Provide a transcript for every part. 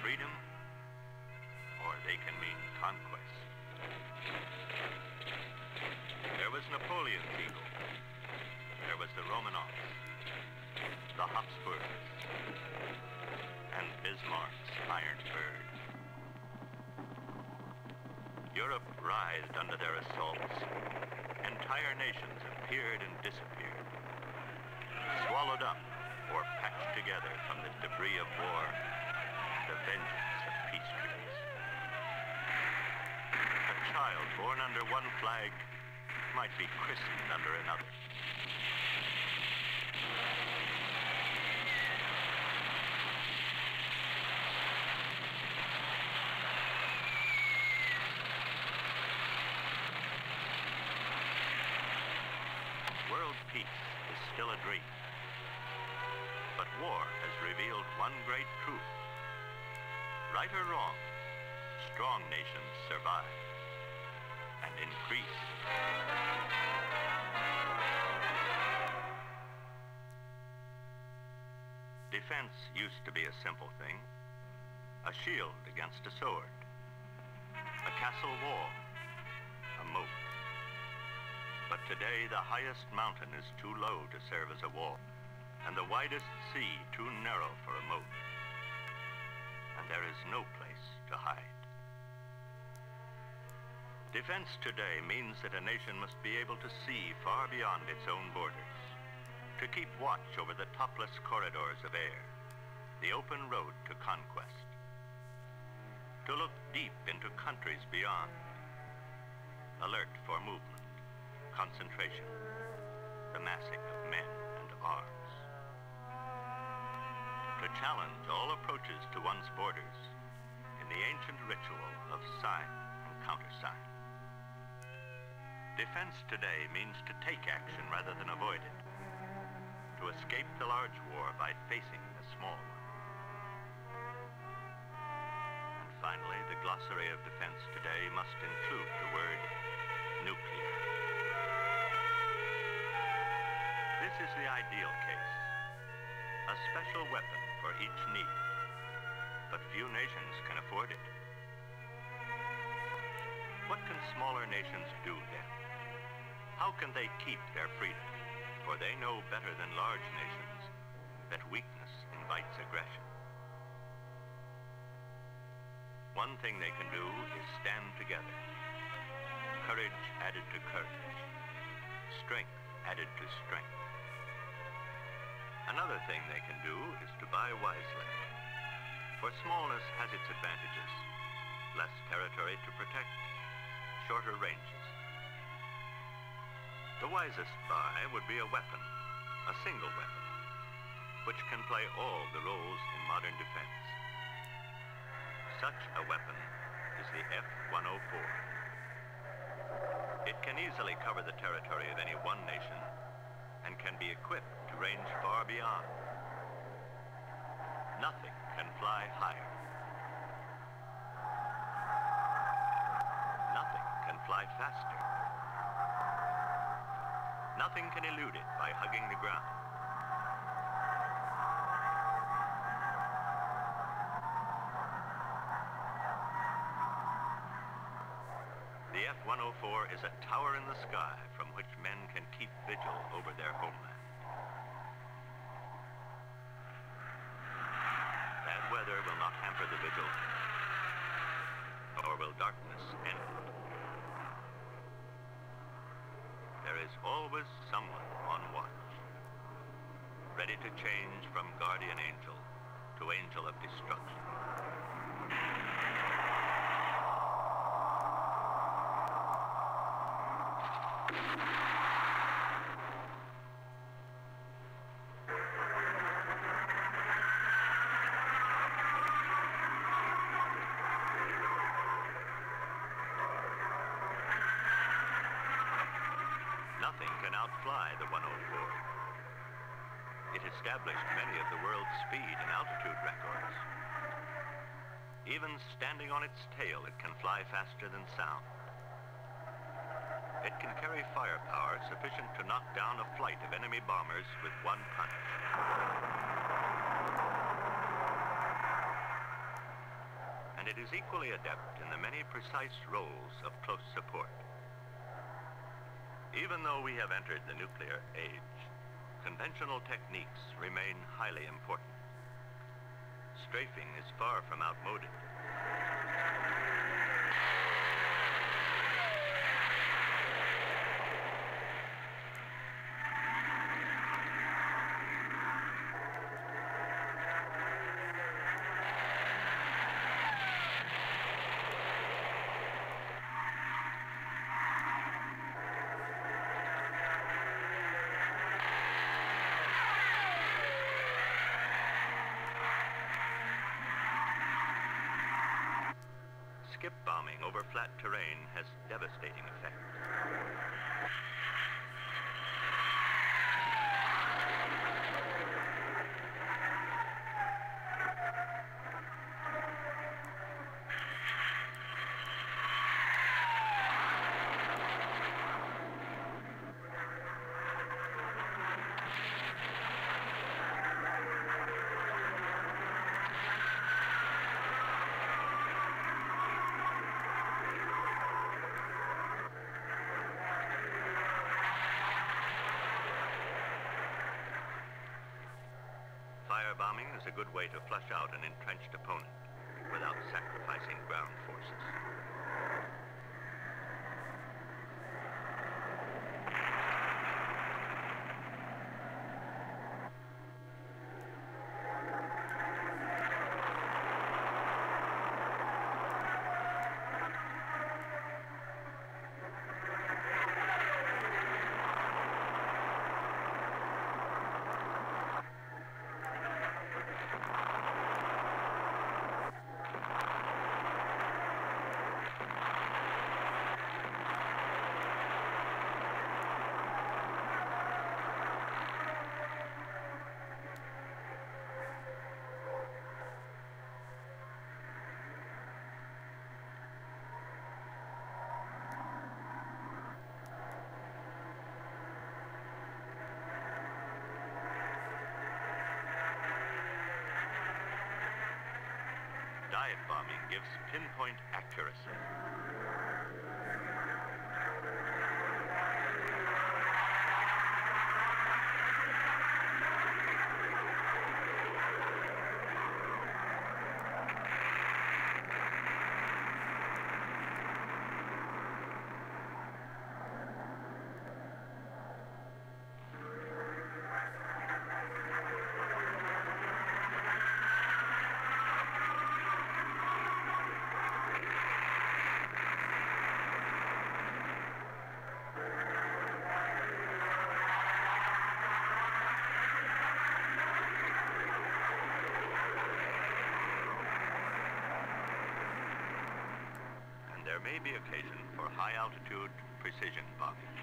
freedom, or they can mean conquest. There was Napoleon's eagle. There was the Romanovs, the Habsburgs, and Bismarck's iron bird. Europe writhed under their assaults. Entire nations appeared and disappeared, swallowed up or patched together from the debris of war, the vengeance of peace treaties. A child born under one flag might be christened under another. World peace is still a dream. But war has revealed one great truth. Right or wrong, strong nations survive and increase. Defense used to be a simple thing. A shield against a sword. A castle wall. A moat. But today, the highest mountain is too low to serve as a wall, and the widest sea too narrow for a moat. And there is no place to hide. Defense today means that a nation must be able to see far beyond its own borders, to keep watch over the topless corridors of air, the open road to conquest, to look deep into countries beyond, alert for movement, concentration, the massing of men and arms. To challenge all approaches to one's borders in the ancient ritual of sign and countersign. Defense today means to take action rather than avoid it, to escape the large war by facing the small one. And finally, the glossary of defense today must include the word nuclear. This is the ideal case, a special weapon for each need, but few nations can afford it. What can smaller nations do then? How can they keep their freedom? For they know better than large nations that weakness invites aggression. One thing they can do is stand together. Courage added to courage. Strength added to strength. Another thing they can do is to buy wisely. For smallness has its advantages. Less territory to protect, shorter ranges. The wisest buy would be a weapon, a single weapon, which can play all the roles in modern defense. Such a weapon is the F-104. It can easily cover the territory of any one nation and can be equipped to range far beyond. Nothing can fly higher. Nothing can fly faster. Nothing can elude it by hugging the ground. The F-104 is a tower in the sky from which men can keep vigil over their homeland. Bad weather will not hamper the vigil, nor will darkness end it. There is always someone on watch, ready to change from guardian angel to angel of destruction. Nothing can outfly the 104. It established many of the world's speed and altitude records. Even standing on its tail, it can fly faster than sound. It can carry firepower sufficient to knock down a flight of enemy bombers with one punch. is equally adept in the many precise roles of close support. Even though we have entered the nuclear age, conventional techniques remain highly important. Strafing is far from outmoded. Skip bombing over flat terrain has devastating effect. Firebombing is a good way to flush out an entrenched opponent without sacrificing ground forces. Dive bombing gives pinpoint accuracy. There may be occasion for high-altitude precision bombing.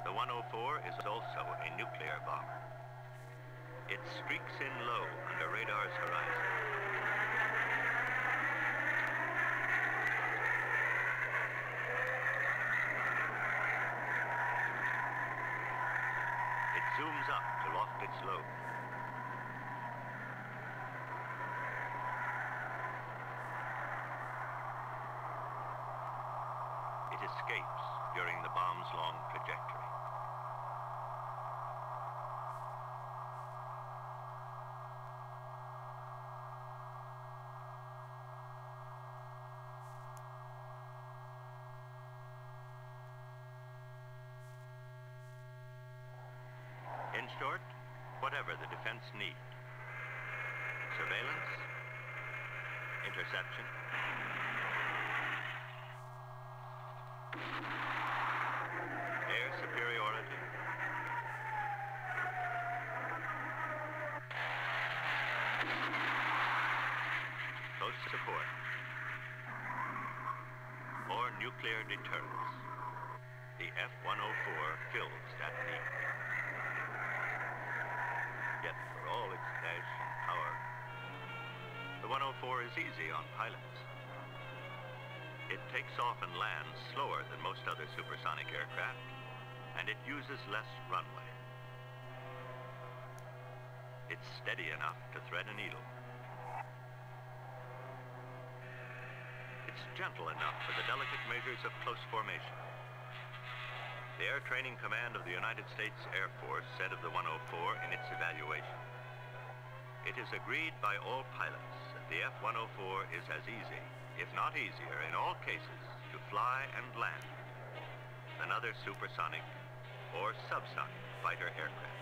The 104 is also a nuclear bomber. It streaks in low under radar's horizon. It zooms up to loft its load. It escapes during the bomb's long trajectory. In short, whatever the defense need: surveillance, interception, air superiority, close support, or nuclear deterrence. The F-104 fills that need. Yet, for all its dash and power, the 104 is easy on pilots. It takes off and lands slower than most other supersonic aircraft, and it uses less runway. It's steady enough to thread a needle. It's gentle enough for the delicate measures of close formation. The Air Training Command of the United States Air Force said of the 104 in its evaluation, "It is agreed by all pilots that the F-104 is as easy, if not easier, in all cases, to fly and land than other supersonic or subsonic fighter aircraft."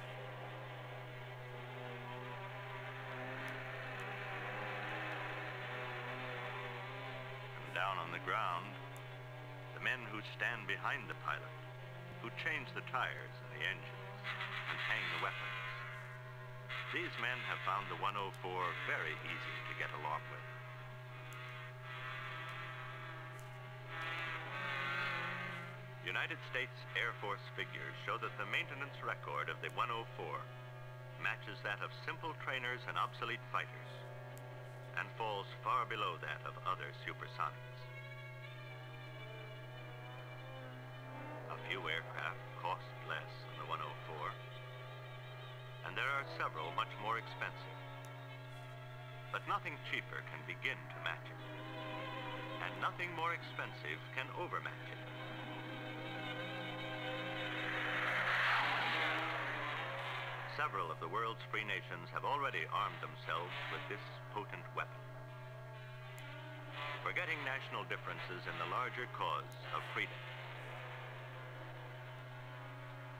And down on the ground, the men who stand behind the pilot, who change the tires and the engines and hang the weapons. These men have found the 104 very easy to get along with. United States Air Force figures show that the maintenance record of the 104 matches that of simple trainers and obsolete fighters and falls far below that of other supersonics. A few aircraft cost less than the 104, and there are several much more expensive. But nothing cheaper can begin to match it, and nothing more expensive can overmatch it. Several of the world's free nations have already armed themselves with this potent weapon, forgetting national differences in the larger cause of freedom.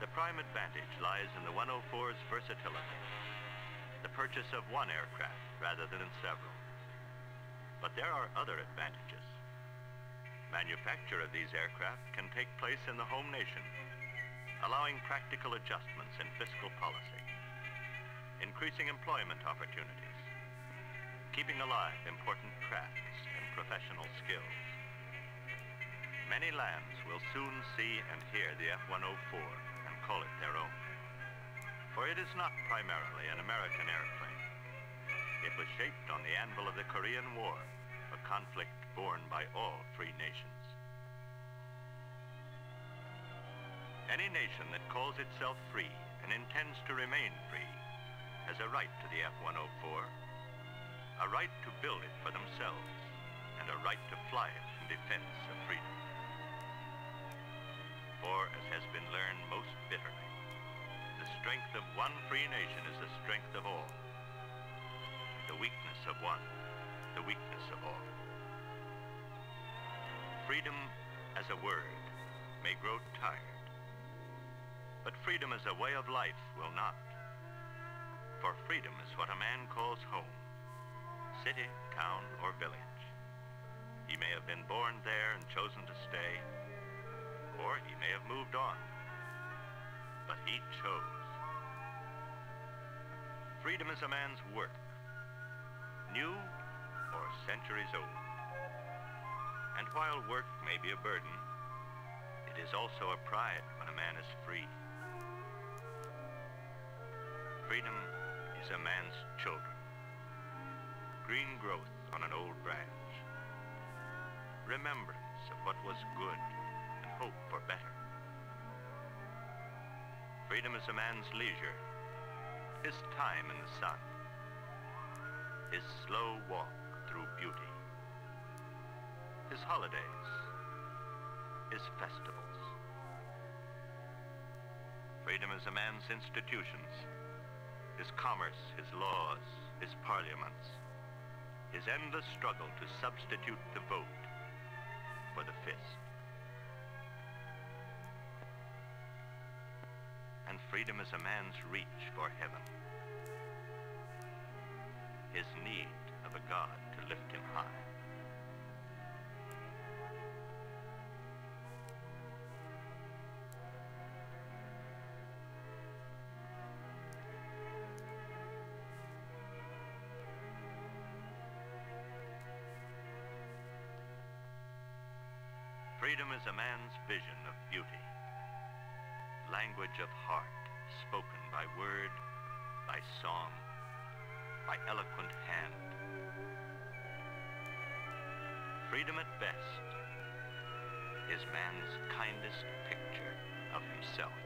The prime advantage lies in the 104's versatility, the purchase of one aircraft rather than several. But there are other advantages. Manufacture of these aircraft can take place in the home nation, allowing practical adjustments in fiscal policy, increasing employment opportunities, keeping alive important crafts and professional skills. Many lands will soon see and hear the F-104 and call it their own. For it is not primarily an American airplane. It was shaped on the anvil of the Korean War, a conflict borne by all free nations. Any nation that calls itself free and intends to remain free has a right to the F-104, a right to build it for themselves, and a right to fly it in defense of freedom. For, as has been learned most bitterly, the strength of one free nation is the strength of all. The weakness of one, the weakness of all. Freedom as a word may grow tired, but freedom as a way of life will not. For freedom is what a man calls home, city, town, or village. He may have been born there and chosen to stay, or he may have moved on, but he chose. Freedom is a man's work, new or centuries old. And while work may be a burden, it is also a pride when a man is free. Freedom is a man's children, green growth on an old branch, remembrance of what was good and hope for better. Freedom is a man's leisure, his time in the sun, his slow walk through beauty, his holidays, his festivals. Freedom is a man's institutions, his commerce, his laws, his parliaments, his endless struggle to substitute the vote for the fist. And freedom is a man's reach for heaven, his need of a God to lift him high. Freedom is a man's vision of beauty, language of heart spoken by word, by song, by eloquent hand. Freedom at best is man's kindest picture of himself.